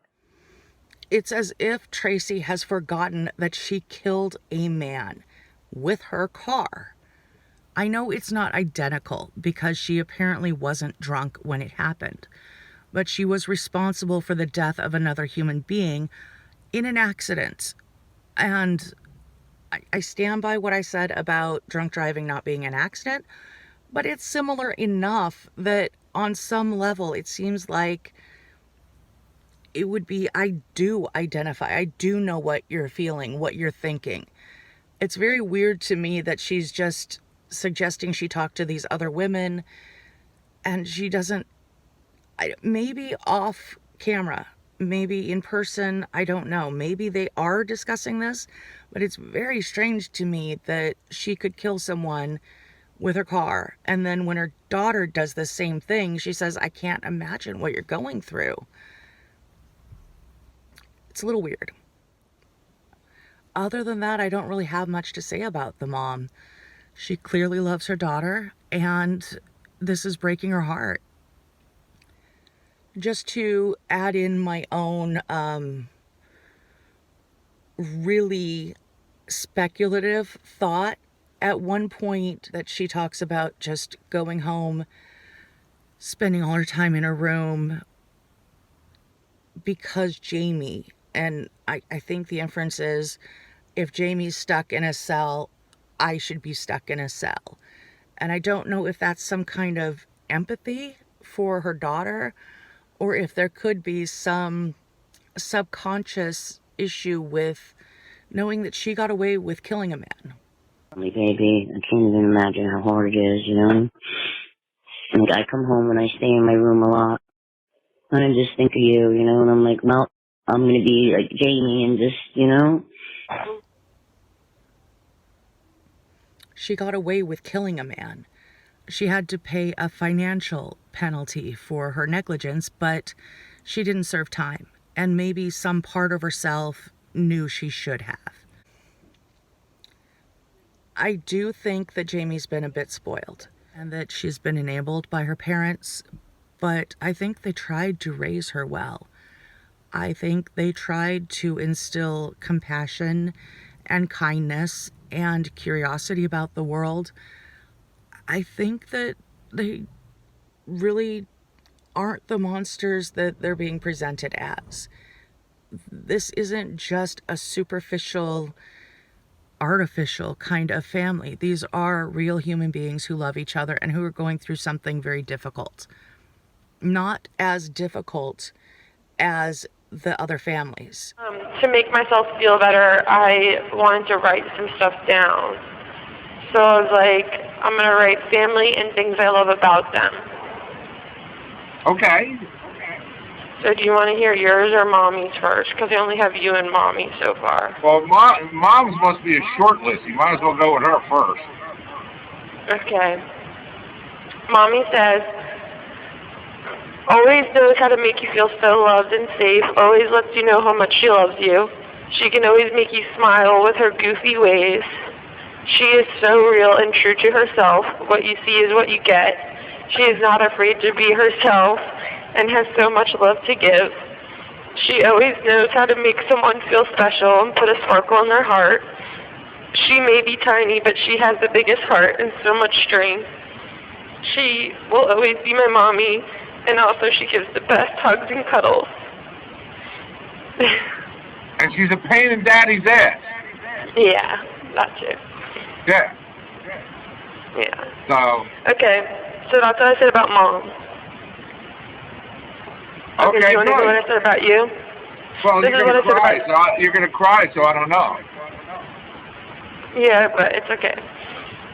It's as if Tracy has forgotten that she killed a man with her car. I know it's not identical because she apparently wasn't drunk when it happened, but she was responsible for the death of another human being in an accident. And I stand by what I said about drunk driving not being an accident, but it's similar enough that on some level it seems like it would be, I do identify, I do know what you're feeling, what you're thinking. It's very weird to me that she's just suggesting she talk to these other women and she doesn't, maybe off camera, maybe in person, I don't know. Maybe they are discussing this, but it's very strange to me that she could kill someone with her car. And then when her daughter does the same thing, she says, I can't imagine what you're going through. It's a little weird. Other than that, I don't really have much to say about the mom. She clearly loves her daughter, and this is breaking her heart. Just to add in my own really speculative thought, at one point that she talks about just going home, spending all her time in her room because Jamie, and I think the inference is, if Jamie's stuck in a cell, I should be stuck in a cell. And I don't know if that's some kind of empathy for her daughter, or if there could be some subconscious issue with knowing that she got away with killing a man. Baby, I can't even imagine how hard it is, you know? Like, I come home and I stay in my room a lot, and I just think of you, you know, and I'm like, well, I'm gonna be like Jamie and just, you know? She got away with killing a man. She had to pay a financial penalty for her negligence, but she didn't serve time. And maybe some part of herself knew she should have. I do think that Jamie's been a bit spoiled and that she's been enabled by her parents, but I think they tried to raise her well. I think they tried to instill compassion and kindness and curiosity about the world. I think that they really aren't the monsters that they're being presented as. This isn't just a superficial, artificial kind of family. These are real human beings who love each other and who are going through something very difficult. Not as difficult as the other families. To make myself feel better, I wanted to write some stuff down. So I was like, I'm going to write family and things I love about them. Okay. So do you want to hear yours or Mommy's first? Because I only have you and Mommy so far. Well, Mom's must be a short list. You might as well go with her first. Okay. Mommy says, always knows how to make you feel so loved and safe, always lets you know how much she loves you. She can always make you smile with her goofy ways. She is so real and true to herself. What you see is what you get. She is not afraid to be herself and has so much love to give. She always knows how to make someone feel special and put a sparkle in their heart. She may be tiny, but she has the biggest heart and so much strength. She will always be my mommy, and also she gives the best hugs and cuddles. And she's a pain in Daddy's ass. Yeah, that too. Yeah. Yeah. So. Okay, so that's what I said about Mom. Okay, do you want to know what I said about you? Well, you're gonna cry. You're gonna cry, so I don't know. Yeah, but it's okay.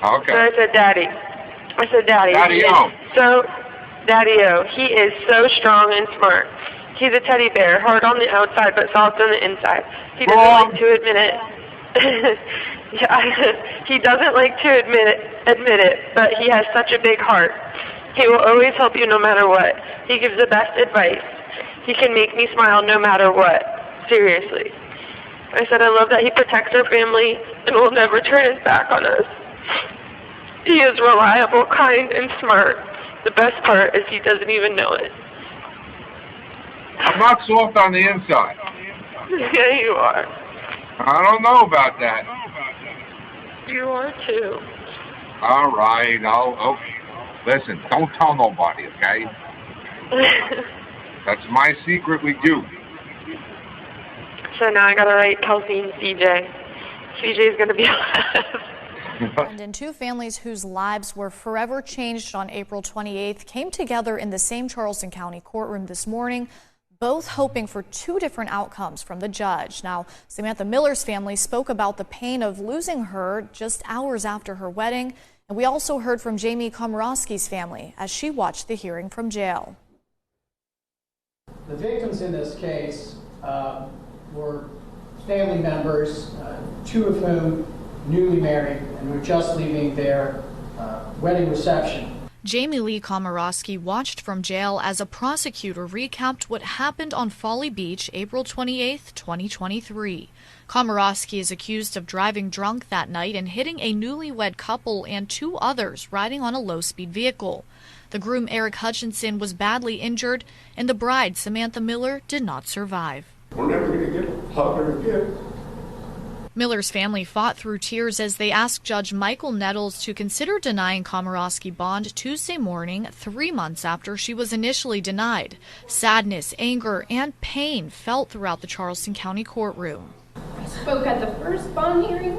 Okay. So I said, Daddy. Daddy-o. So, Daddy-o. He is so strong and smart. He's a teddy bear, hard on the outside, but soft on the inside. He doesn't like to admit it. Yeah, he doesn't like to admit it, but he has such a big heart. He will always help you no matter what. He gives the best advice. He can make me smile no matter what. Seriously. I said I love that he protects our family and will never turn his back on us. He is reliable, kind, and smart. The best part is he doesn't even know it. I'm not soft on the inside. Yeah, you are. I don't know about that. You are too. All right. Okay. Listen, don't tell nobody, okay? That's my secret with you. So now I gotta write Kelsey and CJ. CJ's going to be alive. And two families whose lives were forever changed on April 28th came together in the same Charleston County courtroom this morning, both hoping for two different outcomes from the judge. Now, Samantha Miller's family spoke about the pain of losing her just hours after her wedding. And we also heard from Jamie Komorowski's family as she watched the hearing from jail. The victims in this case were family members, two of whom newly married and were just leaving their wedding reception. Jamie Lee Komorowski watched from jail as a prosecutor recapped what happened on Folly Beach April 28, 2023. Komorowski is accused of driving drunk that night and hitting a newlywed couple and two others riding on a low-speed vehicle. The groom, Eric Hutchinson, was badly injured, and the bride, Samantha Miller, did not survive. We're never going to get a hug again. Miller's family fought through tears as they asked Judge Michael Nettles to consider denying Komorowski bond Tuesday morning, 3 months after she was initially denied. Sadness, anger, and pain felt throughout the Charleston County courtroom. I spoke at the first bond hearing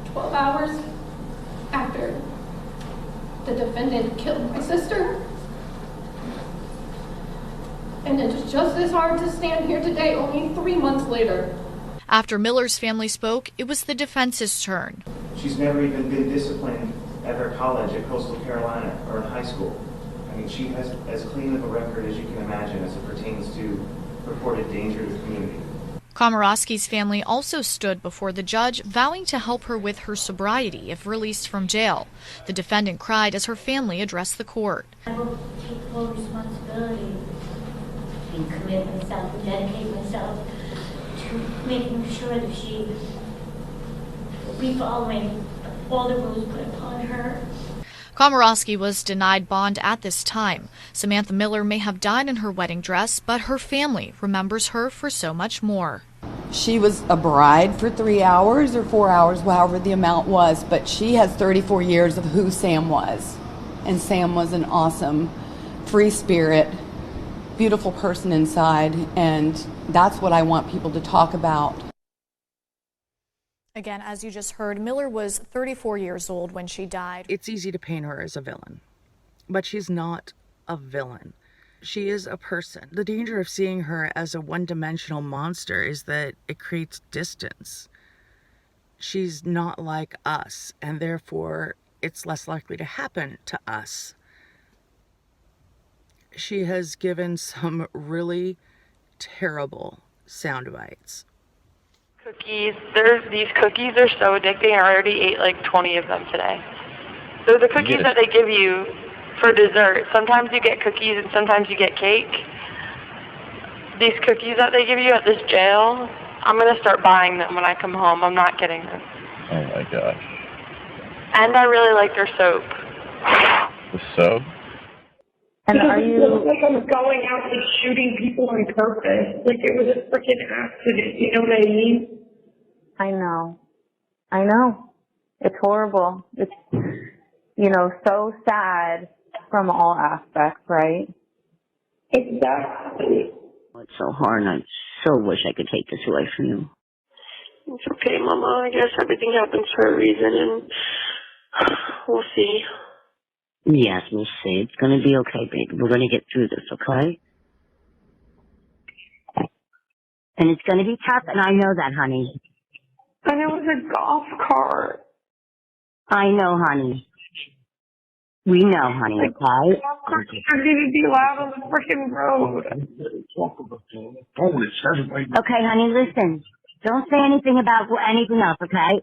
12 hours after the defendant killed my sister. And it's just as hard to stand here today, only 3 months later. After Miller's family spoke, it was the defense's turn. She's never even been disciplined at her college at Coastal Carolina or in high school. I mean, she has as clean of a record as you can imagine as it pertains to purported danger to the community. Komorowski's family also stood before the judge, vowing to help her with her sobriety if released from jail. The defendant cried as her family addressed the court. I will take full responsibility and commit myself and dedicate myself to making sure that she will be following all the rules put upon her. Komorowski was denied bond at this time. Samantha Miller may have died in her wedding dress, but her family remembers her for so much more. She was a bride for 3 hours or 4 hours, however the amount was, but she has 34 years of who Sam was. And Sam was an awesome, free spirit, beautiful person inside, and that's what I want people to talk about. Again, as you just heard, Miller was 34 years old when she died. It's easy to paint her as a villain, but she's not a villain. She is a person. The danger of seeing her as a one-dimensional monster is that it creates distance. She's not like us, and therefore it's less likely to happen to us. She has given some really terrible sound bites. Cookies. These cookies are so addicting. I already ate like 20 of them today. They're the cookies that they give you for dessert. Sometimes you get cookies and sometimes you get cake. These cookies that they give you at this jail, I'm going to start buying them when I come home. I'm not kidding them. Oh my gosh. And I really like their soap. The soap? And are you like I'm going out and shooting people on purpose? Like it was a freaking accident, you know what I mean? I know. It's horrible. It's, so sad from all aspects, right? Exactly. It's so hard, and I so wish I could take this away from you. It's okay, Mama. I guess everything happens for a reason, and we'll see. Yes, we'll see. It's going to be okay, baby. We're going to get through this, okay? And it's going to be tough, and I know that, honey. And it was a golf cart. I know, honey. We know, honey, okay? Golf carts shouldn't even be allowed on the freaking road. Okay, honey, listen. Don't say anything about anything else, okay?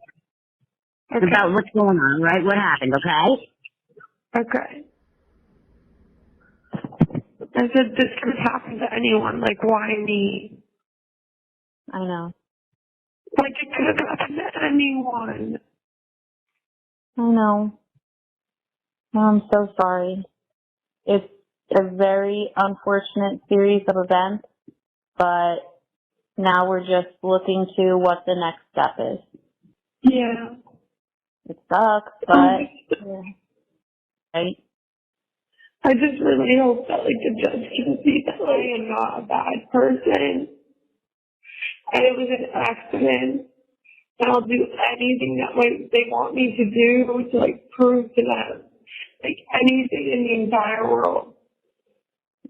About what's going on, right? What happened, okay? Okay. I said this could happen to anyone. Like, why me? I know. Like, it could have happened to anyone. I know. I'm so sorry. It's a very unfortunate series of events, but now we're just looking to what the next step is. Yeah. It sucks, but yeah. Right? I just really hope that, like, the judge can see that I am not a bad person. And it was an accident. And I'll do anything that they want me to do to like prove to them, like anything in the entire world.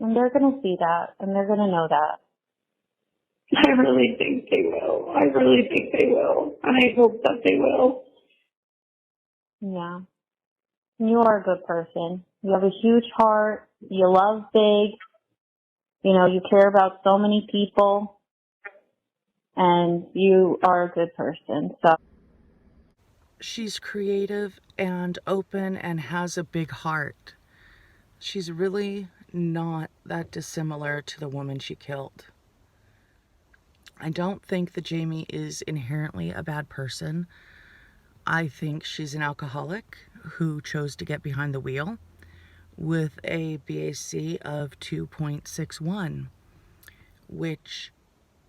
And they're going to see that, and they're going to know that. I really think they will. I really think they will. And I hope that they will. Yeah. You are a good person. You have a huge heart. You love big. You know, you care about so many people. And you are a good person. So She's creative and open and has a big heart. She's really not that dissimilar to the woman she killed. I don't think that Jamie is inherently a bad person. I think she's an alcoholic who chose to get behind the wheel with a BAC of 2.61, which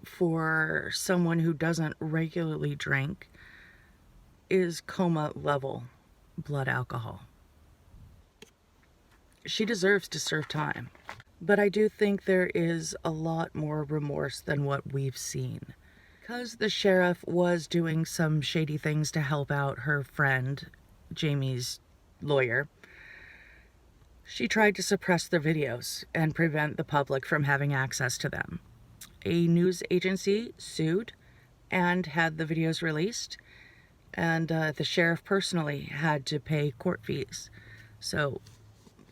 for someone who doesn't regularly drink is coma level blood alcohol. She deserves to serve time. But I do think there is a lot more remorse than what we've seen. Because the sheriff was doing some shady things to help out her friend, Jamie's lawyer, she tried to suppress their videos and prevent the public from having access to them. A news agency sued and had the videos released, and the sheriff personally had to pay court fees. So,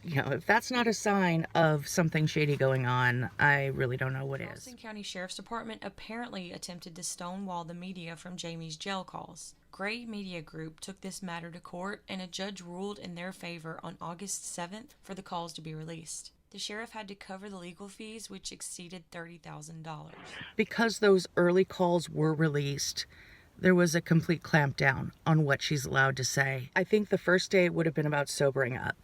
you know, if that's not a sign of something shady going on, I really don't know what is. Charleston County Sheriff's Department apparently attempted to stonewall the media from Jamie's jail calls. Gray Media Group took this matter to court, and a judge ruled in their favor on August 7th for the calls to be released. The sheriff had to cover the legal fees, which exceeded $30,000. Because those early calls were released, there was a complete clampdown on what she's allowed to say. I think the first day would have been about sobering up.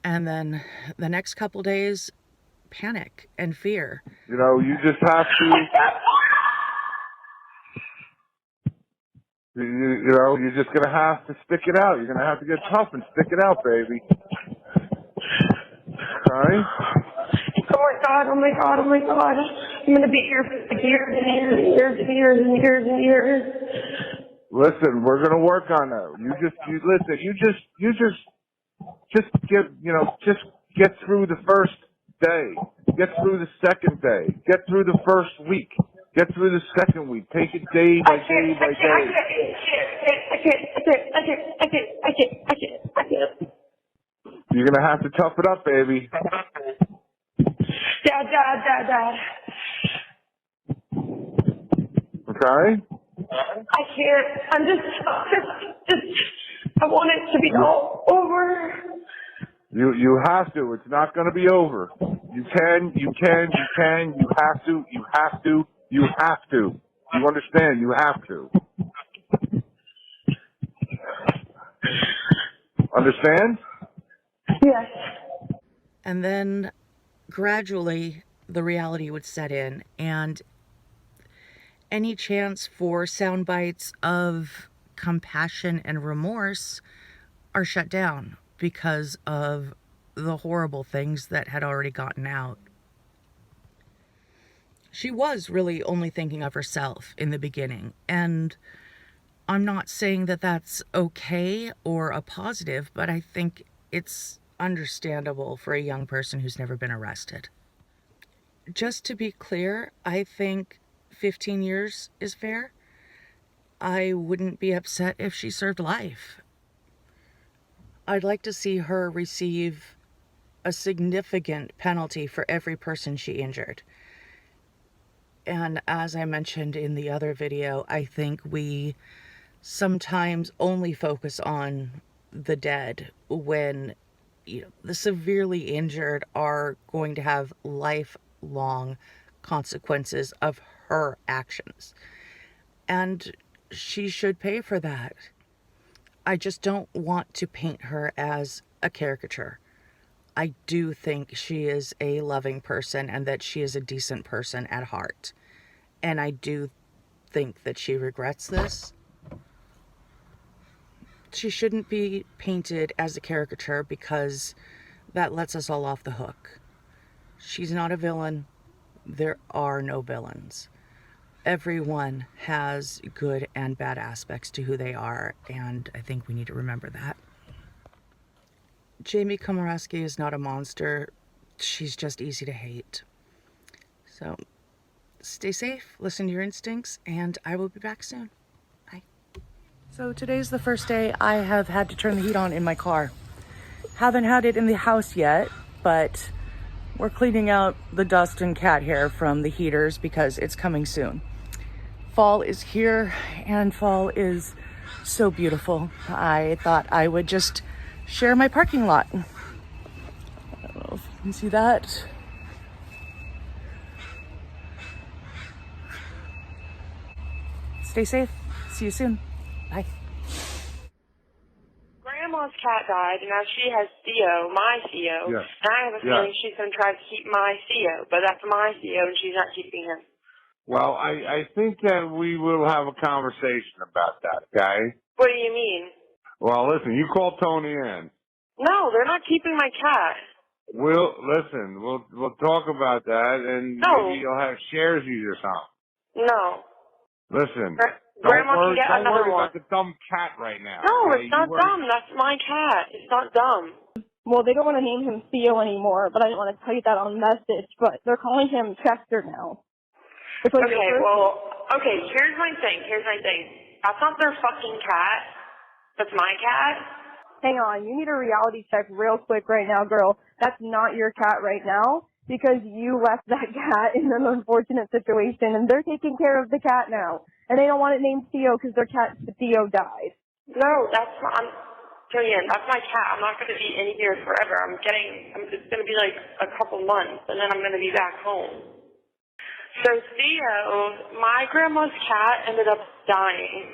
And then the next couple days, panic and fear. You know, you just have to, you're just going to have to stick it out. You're going to have to get tough and stick it out, baby. Okay? Oh my God, oh my God, oh my God. I'm going to be here for like years and years and years and years and years and years. Listen, we're going to work on that. You just get through the first day. Get through the second day. Get through the first week. Get through the second week. Take it day by day by day. I can't. You're going to have to tough it up, baby. Dad. Okay? I can't. I'm just, I want it to be all over. You have to. It's not going to be over. You can. You have to. You understand? You have to. Understand? Yes. And then gradually the reality would set in, and any chance for sound bites of compassion and remorse are shut down because of the horrible things that had already gotten out. She was really only thinking of herself in the beginning, and I'm not saying that that's okay or a positive, but I think it's understandable for a young person who's never been arrested. Just to be clear, I think 15 years is fair. I wouldn't be upset if she served life. I'd like to see her receive a significant penalty for every person she injured. And as I mentioned in the other video, I think we sometimes only focus on the dead when the severely injured are going to have lifelong consequences of her actions. And she should pay for that. I just don't want to paint her as a caricature. I do think she is a loving person and that she is a decent person at heart. And I do think that she regrets this. She shouldn't be painted as a caricature because that lets us all off the hook. She's not a villain. There are no villains. everyone has good and bad aspects to who they are, and I think we need to remember that. Jamie Komorowski is not a monster. She's just easy to hate. So stay safe, listen to your instincts, and I will be back soon. Bye. So today's the first day I have had to turn the heat on in my car. Haven't had it in the house yet, but we're cleaning out the dust and cat hair from the heaters because it's coming soon. Fall is here, and fall is so beautiful. I thought I would just share my parking lot. I don't know if you can see that. Stay safe. See you soon. Bye. Grandma's cat died, and now she has Theo, my Theo. Yes. And I have a feeling she's going to try to keep my Theo, but that's my Theo, and she's not keeping him. Well, I think that we will have a conversation about that, okay? What do you mean? Well, listen, you call Tony in. No, they're not keeping my cat. We'll talk about that, and maybe you'll have sharesies or something. No. Listen, Grandma can get don't another worry one. about the dumb cat right now. No, okay? it's not dumb. That's my cat. It's not dumb. Well, they don't want to name him Theo anymore, but I didn't want to tell you that on message, but they're calling him Chester now. Okay, here's my thing. That's not their fucking cat. That's my cat. Hang on, you need a reality check real quick right now, girl. That's not your cat right now because you left that cat in an unfortunate situation, and they're taking care of the cat now. And they don't want it named Theo because their cat Theo died. No, that's not. Julian, that's my cat. I'm not going to be in here forever. It's going to be like a couple months, and then I'm going to be back home. So Theo, my grandma's cat ended up dying.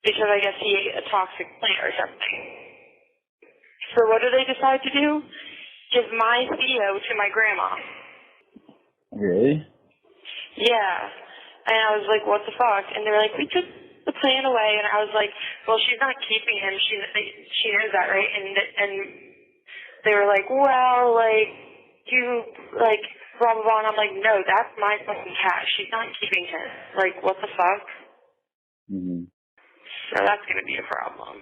Because I guess he ate a toxic plant or something. So what do they decide to do? Give my Theo to my grandma. Really? Yeah. And I was like, what the fuck? And they were like, we took the plant away. And I was like, well, she's not keeping him. She knows that, right? And they were like, well, like, blah, blah, blah. And I'm like, no, that's my fucking cat. She's not keeping him. Like, what the fuck? Mm-hmm. So that's going to be a problem.